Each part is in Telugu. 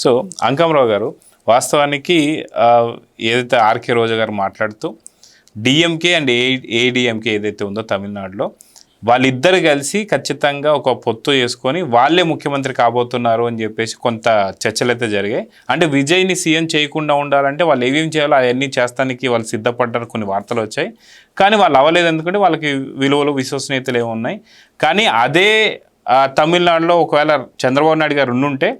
సో అంకమరావు గారు, వాస్తవానికి ఏదైతే ఆర్కే రోజా గారు మాట్లాడుతూ డిఎంకే అండ్ ఏఐడిఎంకే ఏదైతే ఉందో తమిళనాడులో వాళ్ళిద్దరు కలిసి ఖచ్చితంగా ఒక పొత్తు చేసుకొని వాళ్ళే ముఖ్యమంత్రి కాబోతున్నారు అని చెప్పేసి కొంత చర్చలు అయితే జరిగాయి. అంటే విజయ్ని సీఎం చేయకుండా ఉండాలంటే వాళ్ళు ఏమేమి చేయాలో అవన్నీ చేస్తానికి వాళ్ళు సిద్ధపడ్డారు కొన్ని వార్తలు వచ్చాయి. కానీ వాళ్ళు అవ్వలేదు, ఎందుకంటే వాళ్ళకి విలువలు విశ్వసనీయతలు ఏమి ఉన్నాయి. కానీ అదే తమిళనాడులో ఒకవేళ చంద్రబాబు నాయుడు గారు ఉండుంటే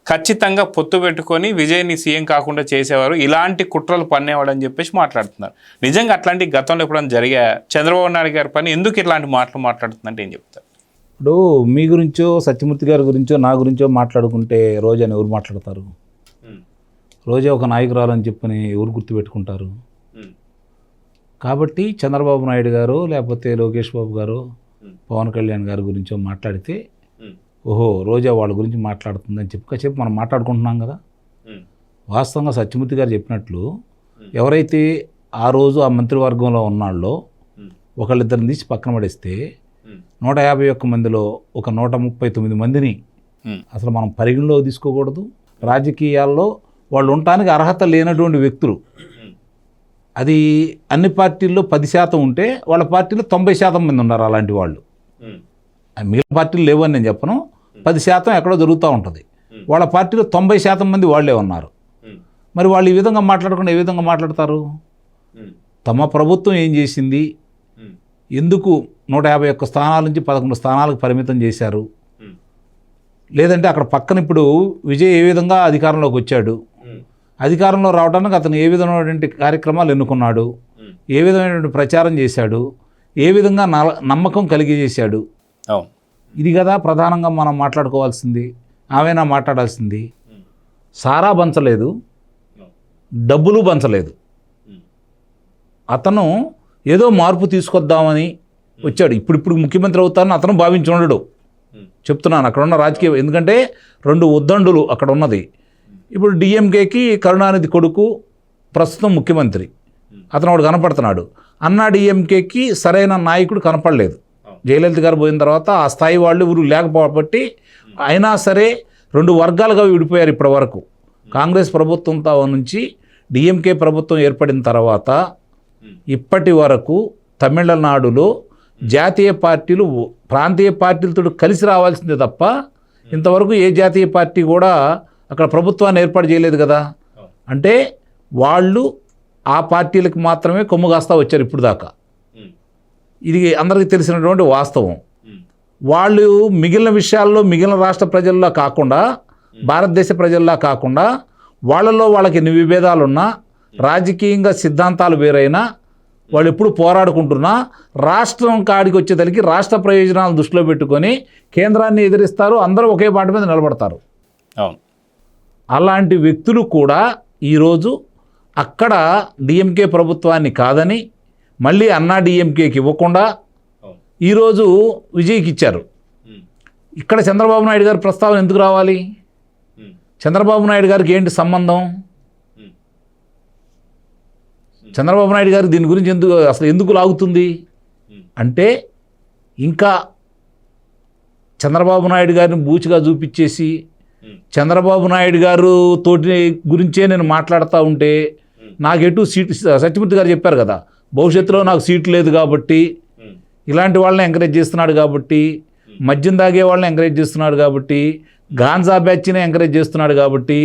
ఖచ్చితంగా పొత్తు పెట్టుకొని విజయ్ని సీఎం కాకుండా చేసేవారు, ఇలాంటి కుట్రలు పన్నేవాడు అని చెప్పేసి మాట్లాడుతున్నారు. నిజంగా అట్లాంటి గతంలో ఎప్పుడైనా జరిగా? చంద్రబాబు నాయుడు గారి పని ఎందుకు ఇట్లాంటి మాటలు మాట్లాడుతుందంటే ఏం చెప్తారు? ఇప్పుడు మీ గురించో సత్యమూర్తి గారి గురించో నా గురించో మాట్లాడుకుంటే రోజాని ఎవరు మాట్లాడతారు? రోజా ఒక నాయకురాలు అని చెప్పని ఎవరు గుర్తుపెట్టుకుంటారు? కాబట్టి చంద్రబాబు నాయుడు గారు లేకపోతే లోకేష్ బాబు గారు పవన్ కళ్యాణ్ గారి గురించో మాట్లాడితే ఓహో రోజా వాళ్ళ గురించి మాట్లాడుతుందని చెప్పి మనం మాట్లాడుకుంటున్నాం కదా. వాస్తవంగా సత్యమూర్తి గారు చెప్పినట్లు ఎవరైతే ఆ రోజు ఆ మంత్రివర్గంలో ఉన్నాళ్ళో ఒకళ్ళిద్దరిని తీసి పక్కన పడేస్తే 151 మందిలో ఒక 139 మందిని అసలు మనం పరిగణలో తీసుకోకూడదు. రాజకీయాల్లో వాళ్ళు ఉండటానికి అర్హత లేనటువంటి వ్యక్తులు. అది అన్ని పార్టీల్లో 10% ఉంటే వాళ్ళ పార్టీలో 90% మంది ఉన్నారు అలాంటి వాళ్ళు. మిగిలిన పార్టీలు లేవని నేను చెప్పను, 10% ఎక్కడో జరుగుతూ ఉంటుంది. వాళ్ళ పార్టీలో 90% మంది వాళ్ళే ఉన్నారు. మరి వాళ్ళు ఈ విధంగా మాట్లాడకుండా ఏ విధంగా మాట్లాడతారు? తమ ప్రభుత్వం ఏం చేసింది, ఎందుకు 151 స్థానాల నుంచి 11 స్థానాలకు పరిమితం చేశారు, లేదంటే అక్కడ పక్కన ఇప్పుడు విజయ్ ఏ విధంగా అధికారంలోకి వచ్చాడు, అధికారంలో రావడానికి అతను ఏ విధమైనటువంటి కార్యక్రమాలు ఎన్నుకున్నాడు, ఏ విధమైనటువంటి ప్రచారం చేశాడు, ఏ విధంగా నమ్మకం కలిగజేశాడు, ఇది కదా ప్రధానంగా మనం మాట్లాడుకోవాల్సింది. ఆమెనా మాట్లాడాల్సింది. సారా పంచలేదు, డబ్బులు పంచలేదు. అతను ఏదో మార్పు తీసుకొద్దామని వచ్చాడు. ఇప్పుడు ముఖ్యమంత్రి అవుతానని అతను భావించి ఉండడు. చెప్తున్నాను అక్కడ ఉన్న రాజకీయ, ఎందుకంటే 2 ఉద్దండులు అక్కడ ఉన్నది. ఇప్పుడు డిఎంకేకి కరుణానిధి కొడుకు ప్రస్తుతం ముఖ్యమంత్రి, అతను ఒకడు కనపడుతున్నాడు. అన్నా డిఎంకేకి సరైన నాయకుడు కనపడలేదు. జయలలిత గారు పోయిన తర్వాత ఆ స్థాయి వాళ్ళు ఊరు లేకపోబట్టి అయినా సరే 2 వర్గాలుగా విడిపోయారు ఇప్పటి వరకు. కాంగ్రెస్ ప్రభుత్వంతో నుంచి డిఎంకే ప్రభుత్వం ఏర్పడిన తర్వాత ఇప్పటి వరకు తమిళనాడులో జాతీయ పార్టీలు ప్రాంతీయ పార్టీలతో కలిసి రావాల్సిందే తప్ప ఇంతవరకు ఏ జాతీయ పార్టీ కూడా అక్కడ ప్రభుత్వాన్ని ఏర్పాటు చేయలేదు కదా. అంటే వాళ్ళు ఆ పార్టీలకు మాత్రమే కొమ్ము కాస్తా వచ్చారు ఇప్పుడు దాకా. ఇది అందరికీ తెలిసినటువంటి వాస్తవం. వాళ్ళు మిగిలిన విషయాల్లో మిగిలిన రాష్ట్ర ప్రజల్లో కాకుండా, భారతదేశ ప్రజల్లో కాకుండా వాళ్ళలో వాళ్ళకి ఎన్ని విభేదాలున్నా, రాజకీయంగా సిద్ధాంతాలు వేరైనా, వాళ్ళు ఎప్పుడు పోరాడుకుంటున్నా రాష్ట్రం కాడికి వచ్చేసరికి రాష్ట్ర ప్రయోజనాలను దృష్టిలో పెట్టుకొని కేంద్రాన్ని ఎదిరిస్తారు. అందరూ ఒకే పాట మీద నిలబడతారు. అలాంటి వ్యక్తులు కూడా ఈరోజు అక్కడ డిఎంకే ప్రభుత్వాన్ని కాదని మళ్ళీ అన్నా డిఎంకేకి ఇవ్వకుండా ఈరోజు విజయ్కి ఇచ్చారు. ఇక్కడ చంద్రబాబు నాయుడు గారి ప్రస్తావన ఎందుకు రావాలి? చంద్రబాబు నాయుడు గారికి ఏంటి సంబంధం? చంద్రబాబు నాయుడు గారికి దీని గురించి ఎందుకు లాగుతుంది అంటే, ఇంకా చంద్రబాబు నాయుడు గారిని బూచిగా చూపించేసి చంద్రబాబు నాయుడు గారు తోటి గురించే నేను మాట్లాడుతూ ఉంటే నాకు ఎటు సీట్, సత్యమూర్తి గారు చెప్పారు కదా, భవిష్యత్తులో నాకు సీట్ లేదు కాబట్టి ఇలాంటి వాళ్ళని ఎంకరేజ్ చేస్తున్నాడు కాబట్టి, మద్యం తాగే వాళ్ళని ఎంకరేజ్ చేస్తున్నాడు కాబట్టి, గాంజా బ్యాచ్ని ఎంకరేజ్ చేస్తున్నాడు కాబట్టి,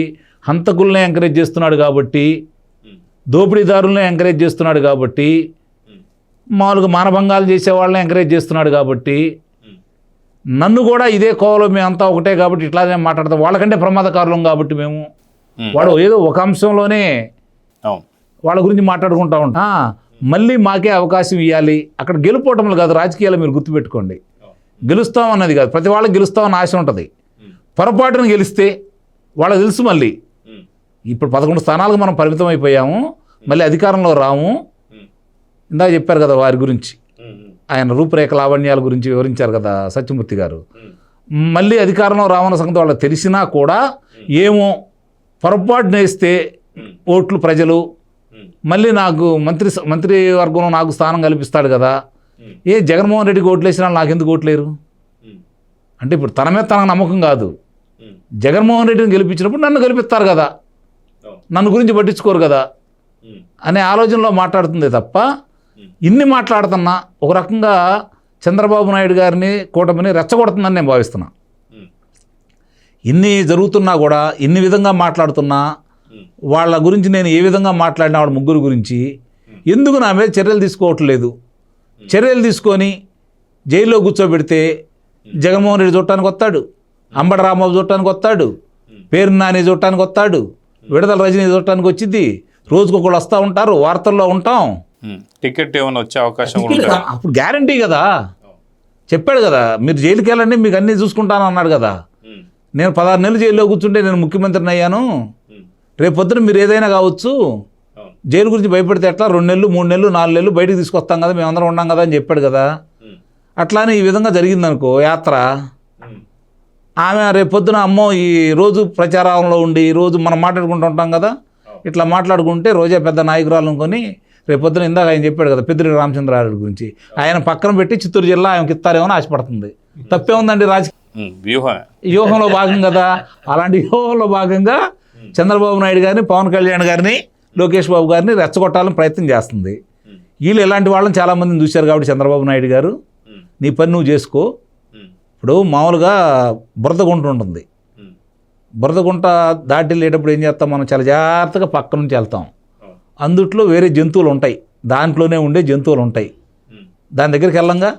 హంతకుల్ని ఎంకరేజ్ చేస్తున్నాడు కాబట్టి, దోపిడీదారులను ఎంకరేజ్ చేస్తున్నాడు కాబట్టి, మామూలుగా మానభంగాలు చేసే వాళ్ళని ఎంకరేజ్ చేస్తున్నాడు కాబట్టి, నన్ను కూడా ఇదే కోవలో మేమంతా ఒకటే కాబట్టి ఇట్లానే మాట్లాడతాం, వాళ్ళకంటే ప్రమాదకారులం కాబట్టి మేము, వాడు ఏదో ఒక అంశంలోనే వాళ్ళ గురించి మాట్లాడుకుంటా ఉంటా. మళ్ళీ మాకే అవకాశం ఇవ్వాలి. అక్కడ గెలుపోవటంలో కాదు రాజకీయాలు, మీరు గుర్తుపెట్టుకోండి. గెలుస్తామన్నది కాదు, ప్రతి వాళ్ళకి గెలుస్తామని ఆశ ఉంటుంది. పొరపాటును గెలిస్తే వాళ్ళకి తెలుసు మళ్ళీ ఇప్పుడు 11 స్థానాలకు మనం పరిమితం అయిపోయాము, మళ్ళీ అధికారంలో రాము. ఇందాక చెప్పారు కదా వారి గురించి, ఆయన రూపురేఖ లావణ్యాల గురించి వివరించారు కదా సత్యమూర్తి గారు. మళ్ళీ అధికారంలో రావన్న సంగతి వాళ్ళకి తెలిసినా కూడా ఏమో పొరపాటున వేస్తే ఓట్లు ప్రజలు మళ్ళీ నాకు మంత్రివర్గంలో నాకు స్థానం కల్పిస్తాడు కదా, ఏ జగన్మోహన్ రెడ్డికి ఓట్లు వేసినా నాకెందుకు ఓట్లేరు అంటే ఇప్పుడు తన మీద తనకు నమ్మకం కాదు, జగన్మోహన్ రెడ్డిని గెలిపించినప్పుడు నన్ను గెలిపిస్తారు కదా, నన్ను గురించి పట్టించుకోరు కదా అనే ఆలోచనలో మాట్లాడుతుంది తప్ప, ఇన్ని మాట్లాడుతున్నా ఒక రకంగా చంద్రబాబు నాయుడు గారిని కూటమిని రెచ్చగొడుతుందని నేను భావిస్తున్నా. ఇన్ని జరుగుతున్నా కూడా, ఇన్ని విధంగా మాట్లాడుతున్నా, వాళ్ళ గురించి నేను ఏ విధంగా మాట్లాడినా వాళ్ళ ముగ్గురు గురించి ఎందుకు నా మీద చర్యలు తీసుకోవట్లేదు? చర్యలు తీసుకొని జైల్లో కూర్చోబెడితే జగన్మోహన్ రెడ్డి చూడటానికి వస్తాడు, అంబటి రాంబాబు చూడటానికి వస్తాడు, పేరు నాని చూడటానికి వస్తాడు, విడుదల రజనీ చూడటానికి వచ్చింది, రోజుకొకళ్ళు వస్తూ ఉంటారు, వార్తల్లో ఉంటాం. టికెట్ ఏమైనా వచ్చే అవకాశం కూడా ఉంటుందా? అప్పుడు గ్యారంటీ కదా, చెప్పాడు కదా, మీరు జైలుకి వెళ్ళండి మీకు అన్నీ చూసుకుంటాను అన్నాడు కదా. నేను 16 నెలలు జైల్లో కూర్చుంటే నేను ముఖ్యమంత్రిని అయ్యాను, రేపు పొద్దున మీరు ఏదైనా కావచ్చు, జైలు గురించి భయపడితే ఎట్లా, 2 నెలలు 3 నెలలు 4 నెలలు బయటికి తీసుకొస్తాం కదా, మేమందరం ఉన్నాం కదా అని చెప్పాడు కదా. అట్లానే ఈ విధంగా జరిగిందనుకో యాత్ర, ఆమె రేపు పొద్దున అమ్మో ఈ రోజు ప్రచారంలో ఉండి రోజు మనం మాట్లాడుకుంటూ ఉంటాం కదా, ఇట్లా మాట్లాడుకుంటే రోజా పెద్ద నాయకురాలు అనుకొని రేపు పొద్దున ఇందాక ఆయన చెప్పాడు కదా పెద్దిరెడ్డి రామచంద్రారెడ్డి గురించి, ఆయన పక్కన పెట్టి చిత్తూరు జిల్లా ఆయనకి ఇస్తారేమో అని ఆశపడుతుంది. తప్పే ఉందండి, రాజకీయ వ్యూహంలో భాగం కదా. అలాంటి వ్యూహంలో భాగంగా చంద్రబాబు నాయుడు గారిని, పవన్ కళ్యాణ్ గారిని, లోకేష్ బాబు గారిని రెచ్చగొట్టాలని ప్రయత్నం చేస్తుంది. వీళ్ళు ఇలాంటి వాళ్ళని చాలామందిని చూశారు కాబట్టి చంద్రబాబు నాయుడు గారు నీ పని నువ్వు చేసుకో. ఇప్పుడు మామూలుగా బురదగుంట ఉంటుంది, బురదగుంట దాటి వెళ్ళేటప్పుడు ఏం చేస్తాం మనం, చాలా జాగ్రత్తగా పక్క నుంచి వెళ్తాం. అందుట్లో వేరే జంతువులు ఉంటాయి, దాంట్లోనే ఉండే జంతువులు ఉంటాయి. దాని దగ్గరికి వెళ్ళంగా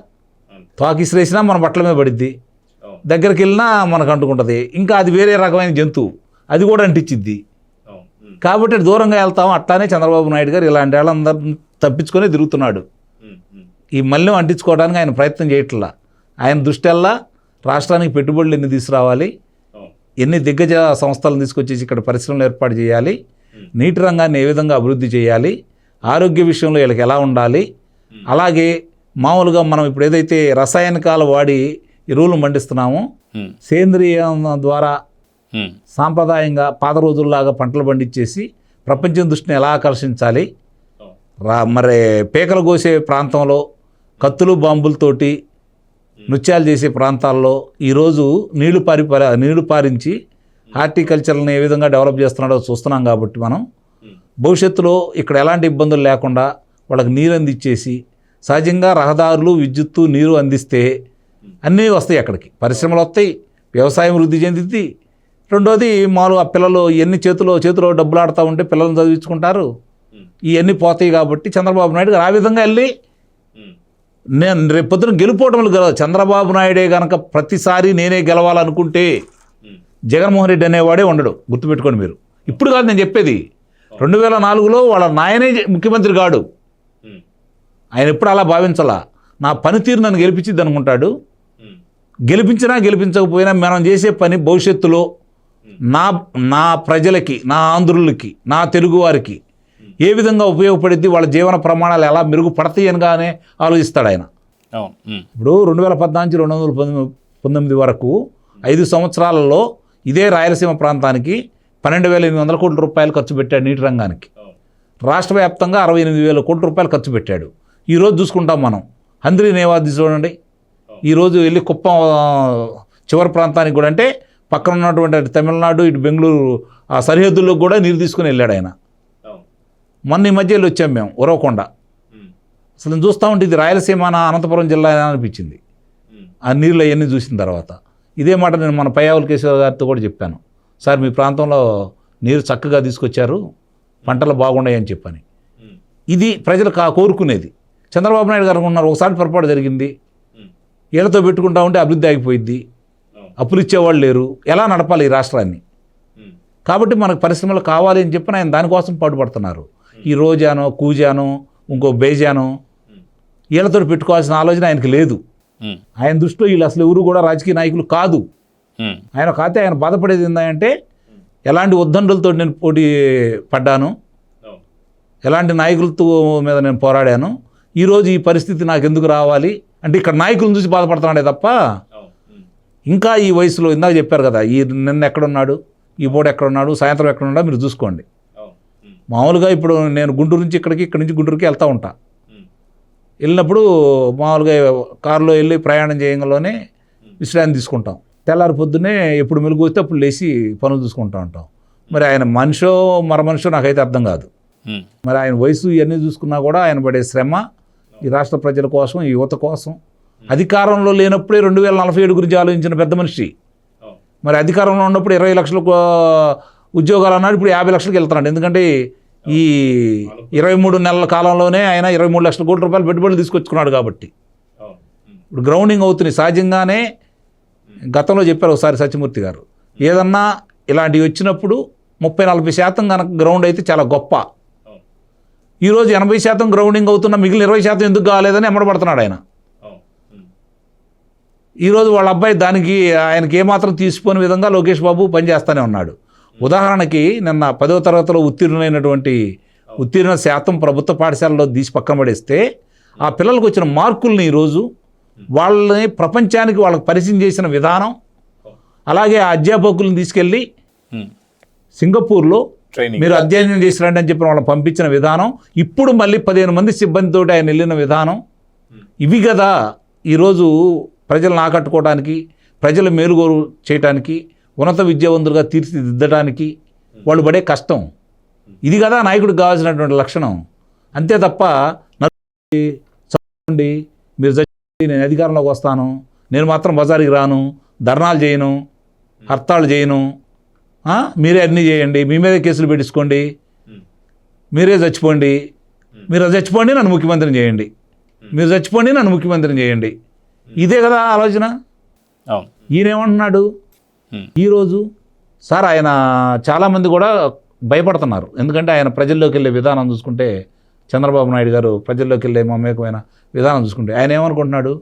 తోకిసిరేసినా మన బట్టల మీద పడిద్ది, దగ్గరికి వెళ్ళినా మనకు అంటుకుంటుంది. ఇంకా అది వేరే రకమైన జంతువు, అది కూడా అంటించిద్ది. కాబట్టి దూరంగా వెళ్తాం. అట్లానే చంద్రబాబు నాయుడు గారు ఇలాంటి వాళ్ళందరినీ తప్పించుకొని తిరుగుతున్నాడు. ఈ మల్యం అంటించుకోవడానికి ఆయన ప్రయత్నం చేయట్లా. ఆయన దృష్టల్లా రాష్ట్రానికి పెట్టుబడులు ఎన్ని తీసుకురావాలి, ఎన్ని దిగ్గజ సంస్థలను తీసుకొచ్చేసి ఇక్కడ పరిశ్రమలు ఏర్పాటు చేయాలి, నీటి రంగాన్ని ఏ విధంగా అభివృద్ధి చేయాలి, ఆరోగ్య విషయంలో వీళ్ళకి ఎలా ఉండాలి, అలాగే మామూలుగా మనం ఇప్పుడు ఏదైతే రసాయనికాలు వాడి ఎరువులు మండిస్తున్నామో సేంద్రియం ద్వారా సాంప్రదాయంగా పాత రోజుల్లాగా పంటలు పండించేసి ప్రపంచం దృష్టిని ఎలా ఆకర్షించాలి, మరి పేకలు కోసే ప్రాంతంలో కత్తులు బాంబులతోటి నృత్యాలు చేసే ప్రాంతాల్లో ఈరోజు నీళ్లు పారించి హార్టికల్చర్ని ఏ విధంగా డెవలప్ చేస్తున్నాడో చూస్తున్నాం. కాబట్టి మనం భవిష్యత్తులో ఇక్కడ ఎలాంటి ఇబ్బందులు లేకుండా వాళ్ళకి నీరు అందించేసి సహజంగా రహదారులు, విద్యుత్తు, నీరు అందిస్తే అన్నీ వస్తాయి, అక్కడికి పరిశ్రమలు వస్తాయి, వ్యవసాయం వృద్ధి చెందిద్ది. రెండోది మామూలుగా పిల్లలు ఎన్ని చేతిలో డబ్బులు ఆడుతూ ఉంటే పిల్లల్ని చదివించుకుంటారు, ఇవన్నీ పోతాయి. కాబట్టి చంద్రబాబు నాయుడు గారు ఆ విధంగా వెళ్ళి నేను రేపు పొద్దున గెలుపోవటం గెలవదు. చంద్రబాబు నాయుడే కనుక ప్రతిసారి నేనే గెలవాలనుకుంటే జగన్మోహన్ రెడ్డి అనేవాడే ఉండడు, గుర్తుపెట్టుకోండి మీరు. ఇప్పుడు కాదు నేను చెప్పేది, 2004లో వాళ్ళ నాయనే ముఖ్యమంత్రి కాడు. ఆయన ఎప్పుడు అలా భావించాలా, నా పనితీరు నన్ను గెలిపించిద్ది అనుకుంటాడు. గెలిపించినా గెలిపించకపోయినా మనం చేసే పని భవిష్యత్తులో నా ప్రజలకి, నా ఆంధ్రులకి, నా తెలుగువారికి ఏ విధంగా ఉపయోగపడిద్ది, వాళ్ళ జీవన ప్రమాణాలు ఎలా మెరుగుపడతాయి అనగానే ఆలోచిస్తాడు ఆయన. ఇప్పుడు 2014 నుంచి 2019 వరకు 5 సంవత్సరాలలో ఇదే రాయలసీమ ప్రాంతానికి 12,800 కోట్ల రూపాయలు ఖర్చు పెట్టాడు నీటి రంగానికి. రాష్ట్ర వ్యాప్తంగా 68,000 కోట్ల రూపాయలు ఖర్చు పెట్టాడు. ఈరోజు చూసుకుంటాం మనం హంద్రీ నేవాది చూడండి, ఈరోజు వెళ్ళి కుప్పం చివరి ప్రాంతానికి కూడా, అంటే పక్కన ఉన్నటువంటి తమిళనాడు ఇటు బెంగళూరు ఆ సరిహద్దుల్లో కూడా నీరు తీసుకుని వెళ్ళాడు ఆయన. మొన్న ఈ మధ్యలో వచ్చాం మేము ఉరవకొండ, అసలు చూస్తూ ఉంటే ఇది రాయలసీమ అనంతపురం జిల్లా అనిపించింది ఆ నీళ్ళు అవన్నీ చూసిన తర్వాత. ఇదే మాట నేను మన పయ్యావుల కేశవ గారితో కూడా చెప్పాను, సార్ మీ ప్రాంతంలో నీరు చక్కగా తీసుకొచ్చారు, పంటలు బాగున్నాయి అని చెప్పని. ఇది ప్రజలు కోరుకునేది. చంద్రబాబు నాయుడు గారు ఉన్నారు, ఒకసారి పొరపాటు జరిగింది, వీళ్ళతో పెట్టుకుంటా ఉంటే అభివృద్ధి ఆగిపోయింది, అప్పులు ఇచ్చేవాళ్ళు లేరు, ఎలా నడపాలి ఈ రాష్ట్రాన్ని. కాబట్టి మనకు పరిశ్రమలు కావాలి అని చెప్పి ఆయన దానికోసం పాటుపడుతున్నారు. ఈ రోజానో కూజానో ఇంకో బేజానో వీళ్ళతో పెట్టుకోవాల్సిన ఆలోచన ఆయనకి లేదు. ఆయన దృష్టిలో వీళ్ళు అసలు ఎవరు కూడా రాజకీయ నాయకులు కాదు. ఆయన కాతే ఆయన బాధపడేది ఏంటంటే ఎలాంటి ఉద్దండులతో నేను పోటీ పడ్డాను, ఎలాంటి నాయకులతో మీద నేను పోరాడాను, ఈరోజు ఈ పరిస్థితి నాకు ఎందుకు రావాలి అంటే ఇక్కడ నాయకులను చూసి బాధపడుతున్నాడే తప్ప ఇంకా ఈ వయసులో ఇందాక చెప్పారు కదా, ఈ నిన్న ఎక్కడున్నాడు, ఈ పూట ఎక్కడున్నాడు, సాయంత్రం ఎక్కడున్నాడో మీరు చూసుకోండి. మామూలుగా ఇప్పుడు నేను గుంటూరు నుంచి ఇక్కడి నుంచి గుంటూరుకి వెళ్తూ ఉంటా. వెళ్ళినప్పుడు మామూలుగా కారులో వెళ్ళి ప్రయాణం చేయడంలోనే విశ్రాంతి తీసుకుంటాం. తెల్లారి పొద్దున్నే ఎప్పుడు మెలుగు వస్తే అప్పుడు లేచి పనులు చూసుకుంటూ ఉంటాం. మరి ఆయన మనిషో మనిషో నాకైతే అర్థం కాదు. మరి ఆయన వయసు ఇవన్నీ చూసుకున్నా కూడా ఆయన పడే శ్రమ ఈ రాష్ట్ర ప్రజల కోసం, ఈ యువత కోసం, అధికారంలో లేనప్పుడే 2047 గురించి ఆలోచించిన పెద్ద మనిషి. మరి అధికారంలో ఉన్నప్పుడు 20 లక్షల ఉద్యోగాలు అన్నాడు, ఇప్పుడు 50 లక్షలకు వెళ్తున్నాడు. ఎందుకంటే ఈ 23 నెలల కాలంలోనే ఆయన 23 లక్షల కోట్ల రూపాయలు పెట్టుబడులు తీసుకొచ్చుకున్నాడు కాబట్టి. ఇప్పుడు గ్రౌండింగ్ అవుతుంది. సహజంగానే గతంలో చెప్పారు ఒకసారి సత్యమూర్తి గారు, ఏదన్నా ఇలాంటివి వచ్చినప్పుడు 30-40% కనుక గ్రౌండ్ అయితే చాలా గొప్ప. ఈరోజు 80% గ్రౌండింగ్ అవుతున్న మిగిలిన 20% ఎందుకు కాలేదని ఎమ్మడబడుతున్నాడు ఆయన. ఈరోజు వాళ్ళ అబ్బాయి దానికి ఆయనకి ఏమాత్రం తీసిపోని విధంగా లోకేష్ బాబు పనిచేస్తూనే ఉన్నాడు. ఉదాహరణకి నిన్న 10వ తరగతిలో ఉత్తీర్ణ శాతం ప్రభుత్వ పాఠశాలలో తీసి పక్కన పడేస్తే ఆ పిల్లలకు వచ్చిన మార్కుల్ని ఈరోజు వాళ్ళని ప్రపంచానికి వాళ్ళకి పరిచయం చేసిన విధానం, అలాగే ఆ అధ్యాపకులను తీసుకెళ్ళి సింగపూర్లో మీరు అధ్యయనం చేసిరండి అని చెప్పి వాళ్ళని పంపించిన విధానం, ఇప్పుడు మళ్ళీ 15 మంది సిబ్బందితో ఆయన వెళ్ళిన విధానం, ఇవి కదా ఈరోజు ప్రజలను ఆకట్టుకోవడానికి, ప్రజల మేలుగోరు చేయడానికి, ఉన్నత విద్యావంతులుగా తీర్చిదిద్దడానికి వాళ్ళు పడే కష్టం. ఇది కదా నాయకుడికి కావాల్సినటువంటి లక్షణం. అంతే తప్ప చదవండి, మీరు చచ్చి నేను అధికారంలోకి వస్తాను, నేను మాత్రం బజారుకి రాను, ధర్నాలు చేయను, హర్తాళ్ళు చేయను, మీరే అన్నీ చేయండి, మీ మీదే కేసులు పెట్టించుకోండి, మీరే చచ్చిపోండి, మీరు చచ్చిపోండి నన్ను ముఖ్యమంత్రిని చేయండి, మీరు చచ్చిపోండి నన్ను ముఖ్యమంత్రిని చేయండి, ఇదే కదా ఆలోచన. ఈయనేమంటున్నాడు ఈరోజు? సార్ ఆయన చాలామంది కూడా భయపడుతున్నారు. ఎందుకంటే ఆయన ప్రజల్లోకి వెళ్ళే విధానం చూసుకుంటే, చంద్రబాబు నాయుడు గారు ప్రజల్లోకి వెళ్ళే మమేకమైన విధానం చూసుకుంటే ఆయన ఏమనుకుంటున్నాడు?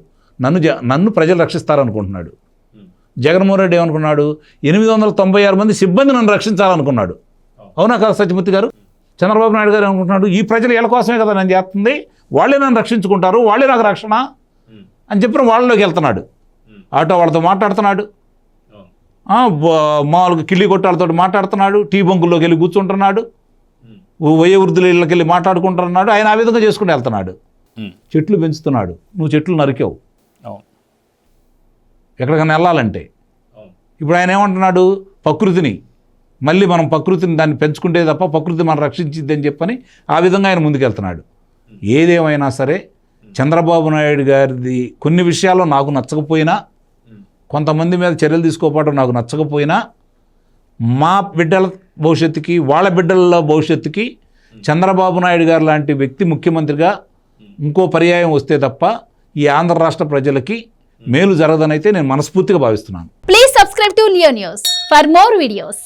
నన్ను ప్రజలు రక్షిస్తారనుకుంటున్నాడు. జగన్మోహన్ రెడ్డి ఏమనుకున్నాడు? 896 మంది సిబ్బంది నన్ను రక్షించాలనుకున్నాడు. అవునా కదా సత్యమూర్తి గారు? చంద్రబాబు నాయుడు గారు ఏమనుకుంటున్నాడు? ఈ ప్రజలు వీళ్ళ కోసమే కదా నేను చేస్తుంది, వాళ్ళే నన్ను రక్షించుకుంటారు, వాళ్ళే నాకు రక్షణ అని చెప్పిన వాళ్ళలోకి వెళ్తున్నాడు. ఆటో వాళ్ళతో మాట్లాడుతున్నాడు, మామూలుగా కిళ్ళి కొట్టాలతో మాట్లాడుతున్నాడు, టీ బంకుల్లోకి వెళ్ళి కూర్చుంటున్నాడు, వయోవృద్ధుల ఇళ్ళకి వెళ్ళి మాట్లాడుకుంటున్నాడు. ఆయన ఆ విధంగా చేసుకుని వెళ్తున్నాడు. చెట్లు పెంచుతున్నాడు, నువ్వు చెట్లు నరికావు ఎక్కడికైనా వెళ్ళాలంటే. ఇప్పుడు ఆయన ఏమంటున్నాడు? ప్రకృతిని మళ్ళీ మనం ప్రకృతిని దాన్ని పెంచుకుంటే తప్ప ప్రకృతి మనం రక్షించిద్ది అని చెప్పని ఆ విధంగా ఆయన ముందుకెళ్తున్నాడు. ఏదేమైనా సరే చంద్రబాబు నాయుడు గారిది కొన్ని విషయాల్లో నాకు నచ్చకపోయినా, కొంతమంది మీద చర్యలు తీసుకోకపోవడం నాకు నచ్చకపోయినా, మా బిడ్డల భవిష్యత్తుకి, వాళ్ళ బిడ్డల భవిష్యత్తుకి చంద్రబాబు నాయుడు గారు లాంటి వ్యక్తి ముఖ్యమంత్రిగా ఇంకో పర్యాయం వస్తే తప్ప ఈ ఆంధ్ర రాష్ట్ర ప్రజలకి మేలు జరగదనైతే నేను మనస్ఫూర్తిగా భావిస్తున్నాను. Please subscribe to Leo news for more videos.